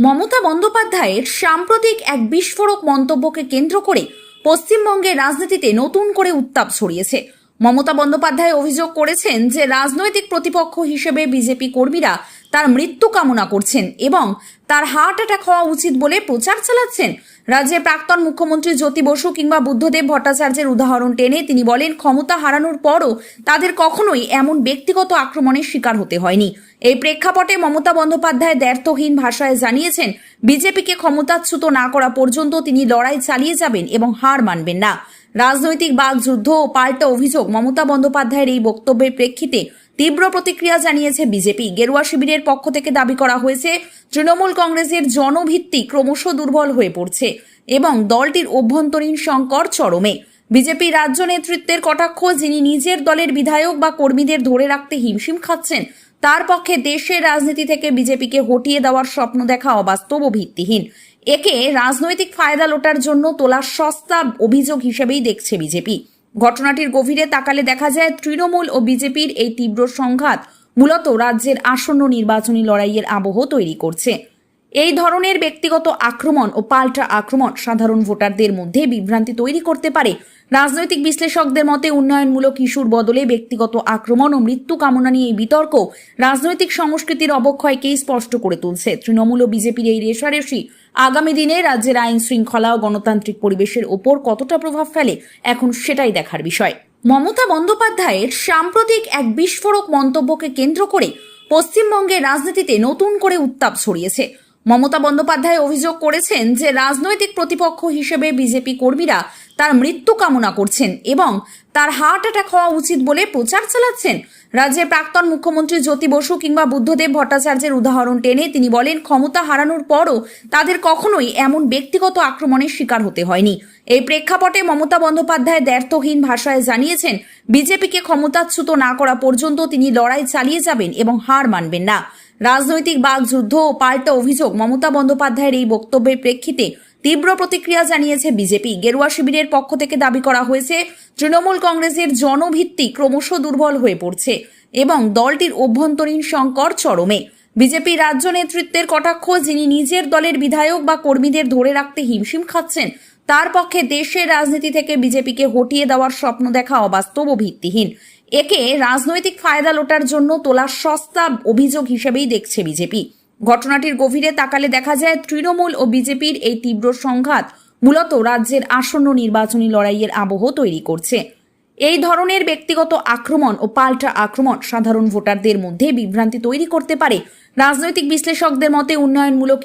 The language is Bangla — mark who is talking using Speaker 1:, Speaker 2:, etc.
Speaker 1: মমতা বন্দ্যোপাধ্যায়ের সাম্প্রতিক এক বিস্ফোরক মন্তব্যকে কেন্দ্র করে পশ্চিমবঙ্গের রাজনীতিতে নতুন করে উত্তাপ ছড়িয়েছে। মমতা বন্দ্যোপাধ্যায় অভিযোগ করেছেন যে রাজনৈতিক প্রতিপক্ষ হিসেবে বিজেপি কর্মীরা তার মৃত্যু কামনা করছেন এবং তার হার্ট অ্যাটাক হওয়া উচিত বলে প্রচার চালাচ্ছেন। রাজ্যের প্রাক্তন মুখ্যমন্ত্রী জ্যোতি বসু কিংবা বুদ্ধদেব ভট্টাচার্যের উদাহরণ টেনে তিনি বলেন, ক্ষমতা হারানোর পরও তাদের কখনোই এমন ব্যক্তিগত আক্রমণের শিকার হতে হয়নি। এই প্রেক্ষাপটে মমতা বন্দ্যোপাধ্যায় দ্ব্যর্থহীন ভাষায় জানিয়েছেন, বিজেপিকে ক্ষমতাচ্যুত না করা পর্যন্ত তিনি লড়াই চালিয়ে যাবেন এবং হার মানবেন না। রাজনৈতিক বাকযুদ্ধ ও পাল্টা অভিযোগ মমতা বন্দ্যোপাধ্যায়ের এই বক্তব্যের প্রেক্ষিতে তীব্র প্রতিক্রিয়া জানিয়েছে বিজেপি। গেরুয়া শিবিরের পক্ষ থেকে দাবি করা হয়েছে, তৃণমূল কংগ্রেসের জনভিত্তি ক্রমশ দুর্বল হয়ে পড়ছে এবং দলটির অভ্যন্তরীণ সংকট চরমে। বিজেপি রাজ্য নেতৃত্বের কটাক্ষ, যিনি নিজের দলের বিধায়ক বা কর্মীদের ধরে রাখতে হিমশিম খাচ্ছেন, তার পক্ষে দেশের রাজনীতি থেকে বিজেপিকে হটিয়ে দেওয়ার স্বপ্ন দেখা অবাস্তব ও ভিত্তিহীন। একে রাজনৈতিক ফায়দা লোটার জন্য তোলা সস্তা অভিযোগ হিসেবেই দেখছে বিজেপি। ঘটনাটির গভীরে তাকালে দেখা যায়, তৃণমূল ও বিজেপির এই তীব্র সংঘাত মূলত রাজ্যের আসন্ন নির্বাচনী লড়াইয়ের আবহ তৈরি করছে। এই ধরনের ব্যক্তিগত আক্রমণ ও পাল্টা আক্রমণ সাধারণ ভোটারদের মধ্যে বিভ্রান্তি তৈরি করতে পারে। রাজনৈতিক বিশ্লেষকদের মতে, উন্নয়নমূলক ইস্যুর বদলে ব্যক্তিগত আক্রমণ ও মৃত্যু কামনা নিয়ে এই বিতর্ক রাজনৈতিক সংস্কৃতির অবক্ষয়কেই স্পষ্ট করে তুলছে। তৃণমূল ও বিজেপির এই রেষারেষি আগামী দিনে রাজ্যের আইন শৃঙ্খলা ও গণতান্ত্রিক পরিবেশের ওপর কতটা প্রভাব ফেলে, এখন সেটাই দেখার বিষয়। মমতা বন্দ্যোপাধ্যায়ের সাম্প্রতিক এক বিস্ফোরক মন্তব্যকে কেন্দ্র করে পশ্চিমবঙ্গের রাজনীতিতে নতুন করে উত্তাপ ছড়িয়েছে। মমতা বন্দ্যোপাধ্যায় অভিযোগ করেছেন যে রাজনৈতিক প্রতিপক্ষ হিসেবে বিজেপি কর্মীরা তার মৃত্যু কামনা করছেন এবং তার হার্ট অ্যাটাক হওয়া উচিত বলে প্রচার চালাচ্ছেন। রাজ্যের প্রাক্তন মুখ্যমন্ত্রী জ্যোতি বসু কিংবা বুদ্ধদেব ভট্টাচার্যের উদাহরণ টেনে তিনি বলেন, ক্ষমতা হারানোর পরও তাদের কখনোই এমন ব্যক্তিগত আক্রমণের শিকার হতে হয়নি। এই প্রেক্ষাপটে মমতা বন্দ্যোপাধ্যায় দ্ব্যর্থহীন ভাষায় জানিয়েছেন, বিজেপিকে ক্ষমতাচ্যুত না করা পর্যন্ত তিনি লড়াই চালিয়ে যাবেন এবং হার মানবেন না। রাজনৈতিক বাকযুদ্ধ ও পাল্টা অভিযোগ মমতা বন্দ্যোপাধ্যায়ের এই বক্তব্যের প্রেক্ষিতে তীব্র প্রতিক্রিয়া জানিয়েছে বিজেপি। গেরুয়া শিবিরের পক্ষ থেকে দাবি করা হয়েছে, তৃণমূল কংগ্রেসের জনভিত্তি ক্রমশ দুর্বল হয়ে পড়ছে এবং দলটির অভ্যন্তরীণ সংকট চরমে। বিজেপি রাজ্য নেতৃত্বের কটাক্ষ, যিনি নিজের দলের বিধায়ক বা কর্মীদের ধরে রাখতে হিমশিম খাচ্ছেন, তার পক্ষে দেশের রাজনীতি থেকে বিজেপিকে হটিয়ে দেওয়ার স্বপ্ন দেখা অবাস্তব ও ভিত্তিহীন। একে রাজনৈতিক ফায়দা লোটার জন্য তোলা সস্তা অভিযোগ হিসেবেই দেখছে বিজেপি। ঘটনাটির গভীরে তাকালে দেখা যায়, তৃণমূল ও বিজেপির এই তীব্র সংঘাত মূলত রাজ্যের আসন্ন নির্বাচনী লড়াইয়ের আবহ তৈরি করছে। এই ধরনের ব্যক্তিগত আক্রমণ ও পাল্টা আক্রমণ সাধারণ ভোটারদের মধ্যে বিভ্রান্তি তৈরি করতে পারে। রাজনৈতিক বিশ্লেষকদের মতে, উন্নয়নমূলক